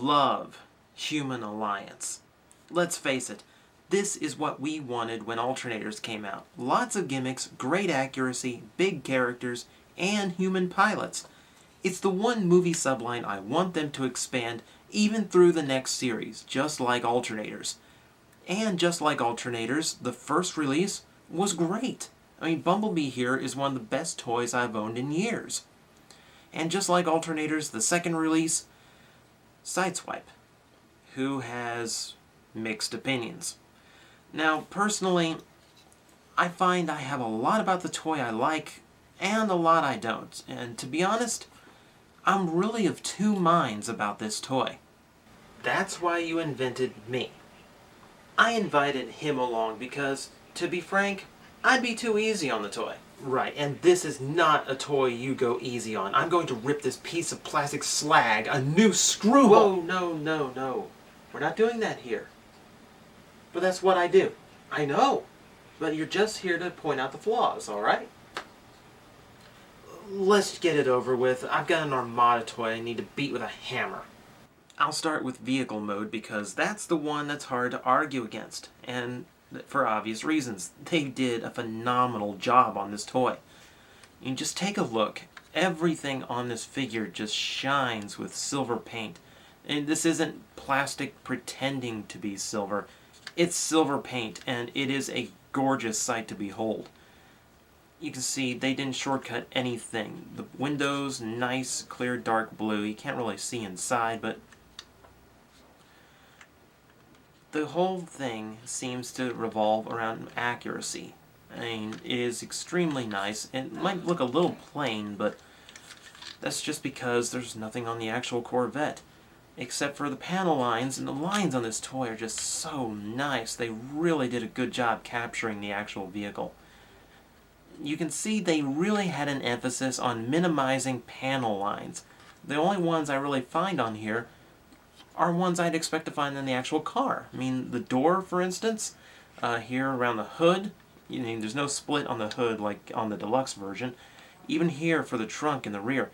love Human Alliance. Let's face it, this is what we wanted when alternators came out. Lots of gimmicks, great accuracy, big characters, and human pilots. It's the one movie subline I want them to expand even through the next series, just like alternators. And just like alternators, the first release was great. I mean, Bumblebee here is one of the best toys I've owned in years. And just like alternators, the second release, Sideswipe, who has mixed opinions. Now, personally, I find I have a lot about the toy I like and a lot I don't. And to be honest, I'm really of two minds about this toy. That's why you invented me. I invited him along because, to be frank, I'd be too easy on the toy. Right, and this is not a toy you go easy on. I'm going to rip this piece of plastic slag a new screwball. Whoa, no. We're not doing that here. But that's what I do. I know. But you're just here to point out the flaws, alright? Let's get it over with. I've got an Armada toy I need to beat with a hammer. I'll start with vehicle mode because that's the one that's hard to argue against. And for obvious reasons. They did a phenomenal job on this toy. You just take a look. Everything on this figure just shines with silver paint. And this isn't plastic pretending to be silver. It's silver paint, and it is a gorgeous sight to behold. You can see they didn't shortcut anything. The windows, nice, clear, dark blue. You can't really see inside, but the whole thing seems to revolve around accuracy. I mean, it is extremely nice. It might look a little plain, but that's just because there's nothing on the actual Corvette. Except for the panel lines, and the lines on this toy are just so nice. They really did a good job capturing the actual vehicle. You can see they really had an emphasis on minimizing panel lines. The only ones I really find on here are ones I'd expect to find in the actual car. I mean, the door, for instance, here around the hood, you know, there's no split on the hood like on the deluxe version. Even here for the trunk in the rear,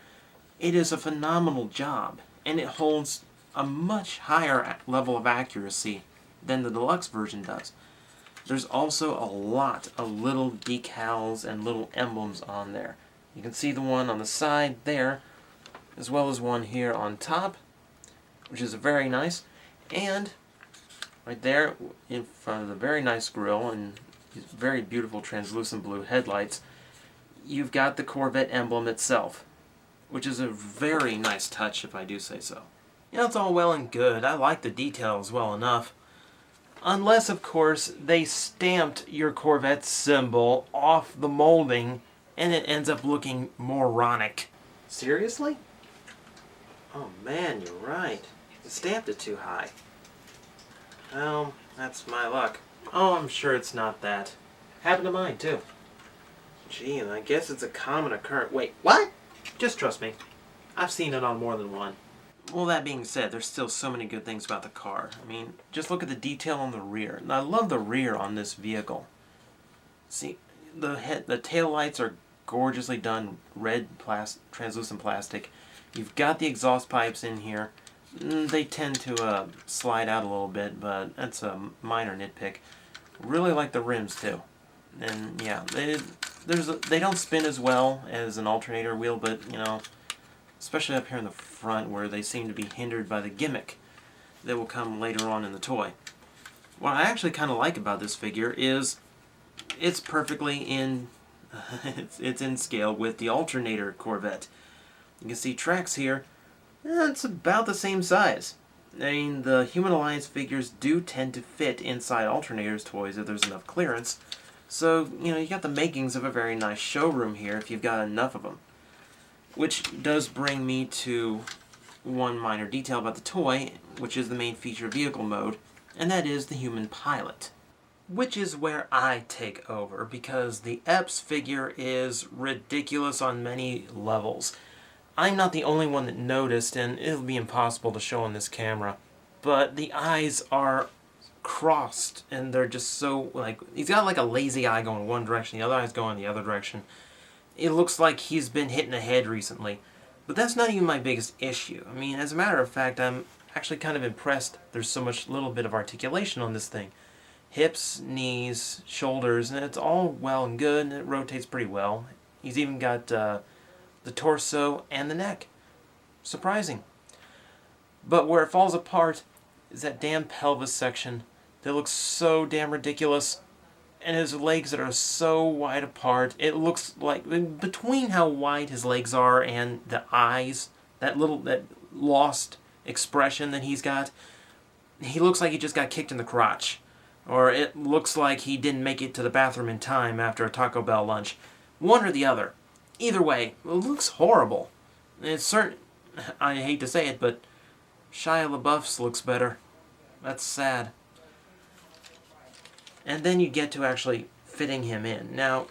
it is a phenomenal job, and it holds a much higher level of accuracy than the deluxe version does. There's also a lot of little decals and little emblems on there. You can see the one on the side there, as well as one here on top, which is very nice. And right there in front of the very nice grille and these very beautiful translucent blue headlights, you've got the Corvette emblem itself, which is a very nice touch if I do say so. You know, it's all well and good. I like the details well enough. Unless, of course, they stamped your Corvette symbol off the molding and it ends up looking moronic. Seriously? Oh man, you're right. You stamped it too high. Well, that's my luck. Oh, I'm sure it's not that. Happened to mine, too. Gee, and I guess it's a common occurrence. Wait, what? Just trust me. I've seen it on more than one. Well, that being said, there's still so many good things about the car. I mean, just look at the detail on the rear. And I love the rear on this vehicle. See, the tail lights are gorgeously done, red translucent plastic. You've got the exhaust pipes in here. They tend to slide out a little bit, but that's a minor nitpick. Really like the rims too. And yeah, they don't spin as well as an alternator wheel, but you know, especially up here in the front where they seem to be hindered by the gimmick that will come later on in the toy. What I actually kind of like about this figure is it's perfectly in it's in scale with the alternator Corvette. You can see tracks here. It's about the same size. I mean, the Human Alliance figures do tend to fit inside alternators toys if there's enough clearance. So, you know, you got the makings of a very nice showroom here if you've got enough of them. Which does bring me to one minor detail about the toy, which is the main feature vehicle mode, and that is the human pilot. Which is where I take over, because the Epps figure is ridiculous on many levels. I'm not the only one that noticed, and it'll be impossible to show on this camera, but the eyes are crossed, and they're just so, like, he's got like a lazy eye going one direction, the other eye's going the other direction. It looks like he's been hit in the head recently, but that's not even my biggest issue. I mean, as a matter of fact, I'm actually kind of impressed there's so much little bit of articulation on this thing. Hips, knees, shoulders, and it's all well and good, and it rotates pretty well. He's even got the torso and the neck. Surprising. But where it falls apart is that damn pelvis section that looks so damn ridiculous, and his legs that are so wide apart. It looks like, between how wide his legs are and the eyes, that lost expression that he's got, he looks like he just got kicked in the crotch. Or it looks like he didn't make it to the bathroom in time after a Taco Bell lunch. One or the other. Either way, it looks horrible. It's certain, I hate to say it, but Shia LaBeouf's looks better. That's sad. And then you get to actually fitting him in. Now,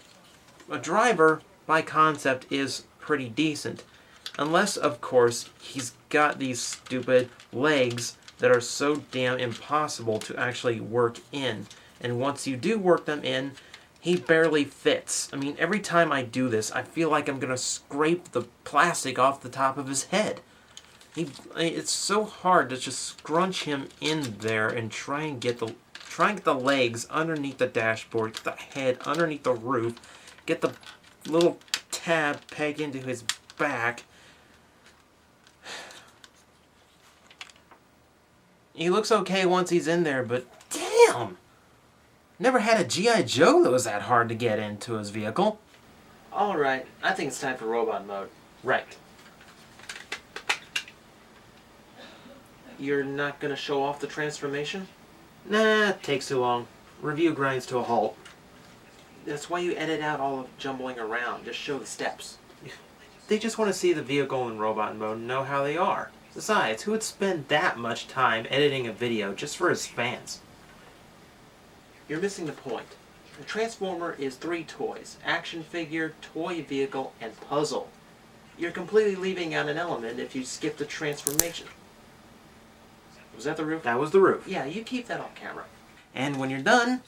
a driver, by concept, is pretty decent. Unless, of course, he's got these stupid legs that are so damn impossible to actually work in. And once you do work them in, he barely fits. I mean, every time I do this, I feel like I'm going to scrape the plastic off the top of his head. It's so hard to just scrunch him in there and try and get the legs underneath the dashboard, get the head underneath the roof, get the little tab pegged into his back. He looks okay once he's in there, but damn! Never had a G.I. Joe that was that hard to get into his vehicle. Alright, I think it's time for robot mode. Right. You're not gonna show off the transformation? Nah, it takes too long. Review grinds to a halt. That's why you edit out all the jumbling around. Just show the steps. They just want to see the vehicle in robot mode and know how they are. Besides, who would spend that much time editing a video just for his fans? You're missing the point. The Transformer is 3 toys: action figure, toy vehicle, and puzzle. You're completely leaving out an element if you skip the transformation. Was that the roof? That was the roof. Yeah, you keep that off camera. And when you're done,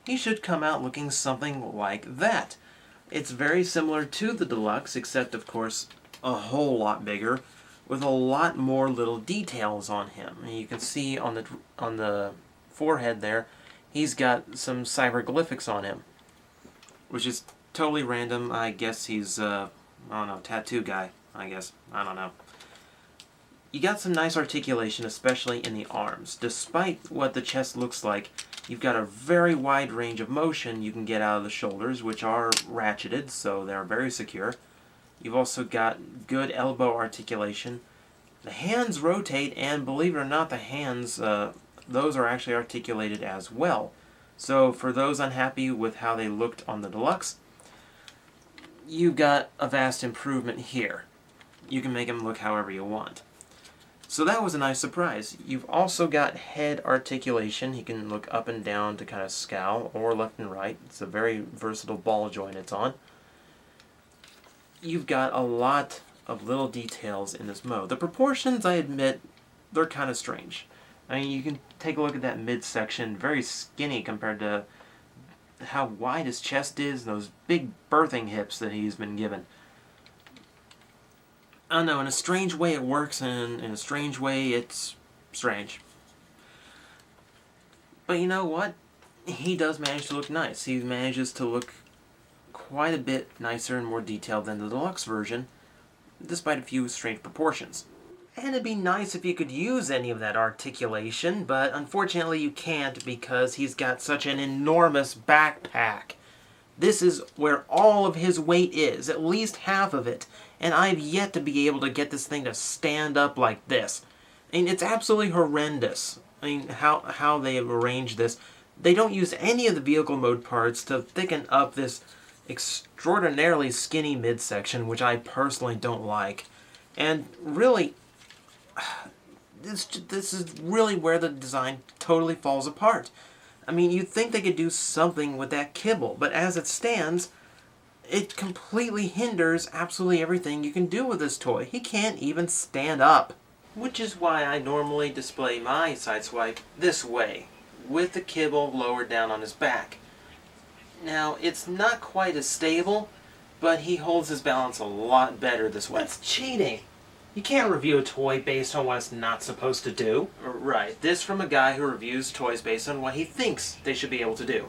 he should come out looking something like that. It's very similar to the Deluxe, except, of course, a whole lot bigger, with a lot more little details on him. And you can see on the forehead there, he's got some hieroglyphics on him, which is totally random. I guess he's, I don't know, tattoo guy, I guess. I don't know. You got some nice articulation, especially in the arms. Despite what the chest looks like, you've got a very wide range of motion you can get out of the shoulders, which are ratcheted, so they're very secure. You've also got good elbow articulation. The hands rotate, and believe it or not, the hands, those are actually articulated as well. So for those unhappy with how they looked on the Deluxe, you got a vast improvement here. You can make them look however you want. So that was a nice surprise. You've also got head articulation. He can look up and down to kind of scowl, or left and right. It's a very versatile ball joint it's on. You've got a lot of little details in this mode. The proportions, I admit, they're kind of strange. I mean, you can take a look at that midsection, very skinny compared to how wide his chest is, and those big birthing hips that he's been given. I don't know, in a strange way it works, and in a strange way it's strange. But you know what? He does manage to look nice. He manages to look quite a bit nicer and more detailed than the Deluxe version, despite a few strange proportions. And it'd be nice if you could use any of that articulation, but unfortunately you can't because he's got such an enormous backpack. This is where all of his weight is, at least half of it, and I've yet to be able to get this thing to stand up like this. I mean, it's absolutely horrendous. I mean, how they have arranged this. They don't use any of the vehicle mode parts to thicken up this extraordinarily skinny midsection, which I personally don't like. And really, this is really where the design totally falls apart. I mean, you'd think they could do something with that kibble, but as it stands, it completely hinders absolutely everything you can do with this toy. He can't even stand up. Which is why I normally display my Sideswipe this way, with the kibble lowered down on his back. Now, it's not quite as stable, but he holds his balance a lot better this way. That's cheating. You can't review a toy based on what it's not supposed to do. Right. This from a guy who reviews toys based on what he thinks they should be able to do.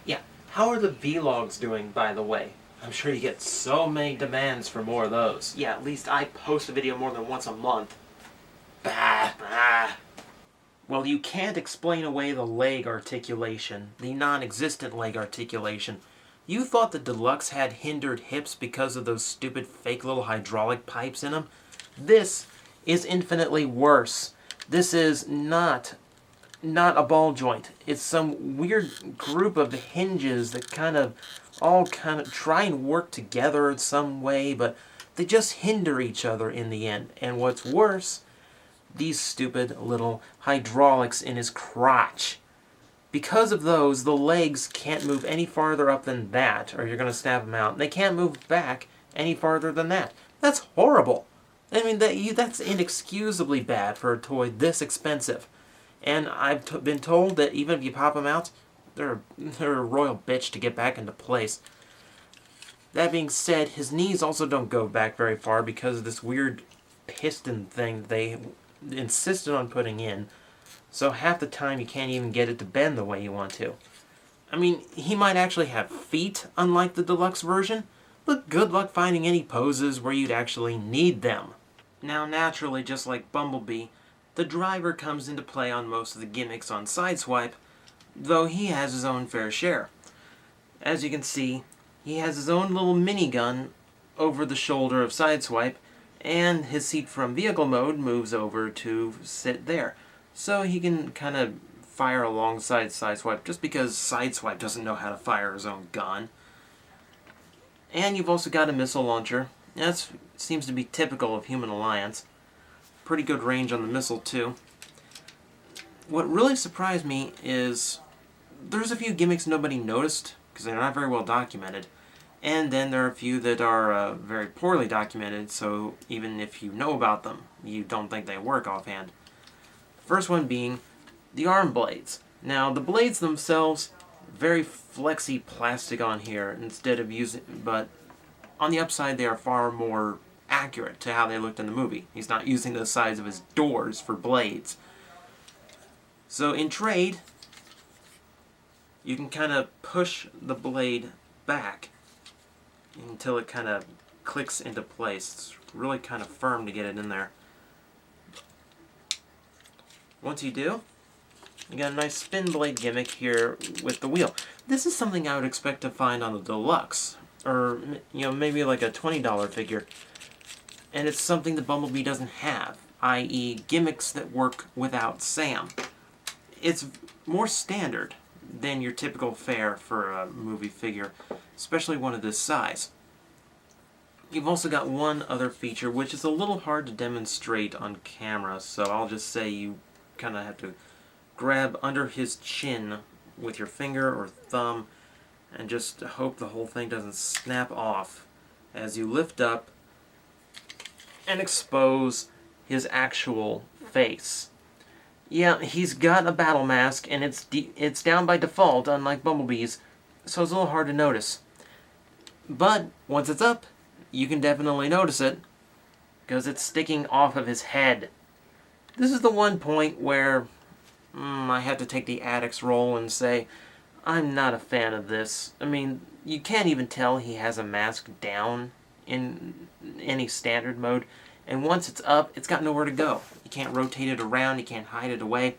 Yeah. How are the vlogs doing, by the way? I'm sure you get so many demands for more of those. Yeah, at least I post a video more than once a month. Bah, bah. Well, you can't explain away the leg articulation, the non-existent leg articulation. You thought the Deluxe had hindered hips because of those stupid fake little hydraulic pipes in them? This is infinitely worse. This is not a ball joint. It's some weird group of hinges that all try and work together in some way, but they just hinder each other in the end. And what's worse, these stupid little hydraulics in his crotch. Because of those, the legs can't move any farther up than that, or you're going to snap them out. And they can't move back any farther than that. That's horrible. I mean, that's inexcusably bad for a toy this expensive. And I've been told that even if you pop them out, they're a royal bitch to get back into place. That being said, his knees also don't go back very far because of this weird piston thing they insisted on putting in. So half the time you can't even get it to bend the way you want to. I mean, he might actually have feet, unlike the Deluxe version, but good luck finding any poses where you'd actually need them. Now, naturally, just like Bumblebee, the driver comes into play on most of the gimmicks on Sideswipe, though he has his own fair share. As you can see, he has his own little minigun over the shoulder of Sideswipe, and his seat from vehicle mode moves over to sit there. So he can kind of fire alongside Sideswipe, just because Sideswipe doesn't know how to fire his own gun. And you've also got a missile launcher. That seems to be typical of Human Alliance. Pretty good range on the missile, too. What really surprised me is there's a few gimmicks nobody noticed, because they're not very well documented. And then there are a few that are very poorly documented, so even if you know about them, you don't think they work offhand. First one being the arm blades. Now, the blades themselves, very flexy plastic on here, but on the upside they are far more accurate to how they looked in the movie. He's not using the sides of his doors for blades. So in trade, you can kind of push the blade back until it kind of clicks into place. It's really kind of firm to get it in there. Once you do, you got a nice spin blade gimmick here with the wheel. This is something I would expect to find on the Deluxe, or maybe like a $20 figure. And it's something that Bumblebee doesn't have, i.e. gimmicks that work without Sam. It's more standard than your typical fare for a movie figure, especially one of this size. You've also got one other feature which is a little hard to demonstrate on camera, so I'll just say you kind of have to grab under his chin with your finger or thumb and just hope the whole thing doesn't snap off as you lift up and expose his actual face. Yeah, he's got a battle mask, and it's down by default, unlike Bumblebee's, so it's a little hard to notice. But once it's up, you can definitely notice it, because it's sticking off of his head. This is the one point where I have to take the addict's role and say, I'm not a fan of this. I mean, you can't even tell he has a mask down in any standard mode, and once it's up, it's got nowhere to go. You can't rotate it around, you can't hide it away.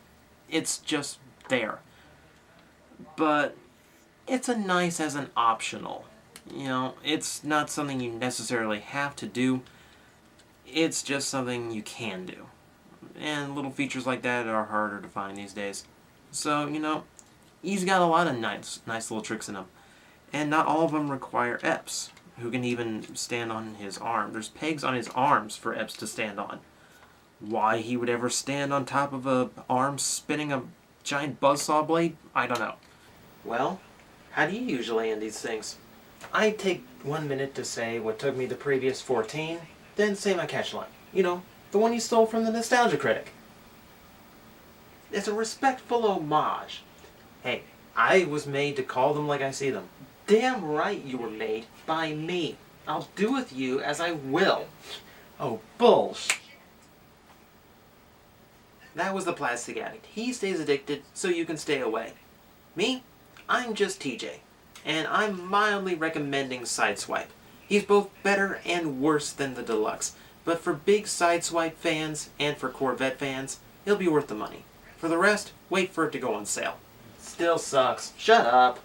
It's just there. But it's a nice as an optional. It's not something you necessarily have to do. It's just something you can do. And little features like that are harder to find these days. So, he's got a lot of nice little tricks in him. And not all of them require Eps, who can even stand on his arm. There's pegs on his arms for Eps to stand on. Why he would ever stand on top of a arm spinning a giant buzzsaw blade, I don't know. Well, how do you usually end these things? I take 1 minute to say what took me the previous 14, then say my catchline. The one you stole from the Nostalgia Critic. It's a respectful homage. Hey, I was made to call them like I see them. Damn right you were made by me. I'll do with you as I will. Oh, bullsh. That was the plastic addict. He stays addicted so you can stay away. Me? I'm just TJ. And I'm mildly recommending Sideswipe. He's both better and worse than the Deluxe. But for big Sideswipe fans and for Corvette fans, he'll be worth the money. For the rest, wait for it to go on sale. Still sucks. Shut up.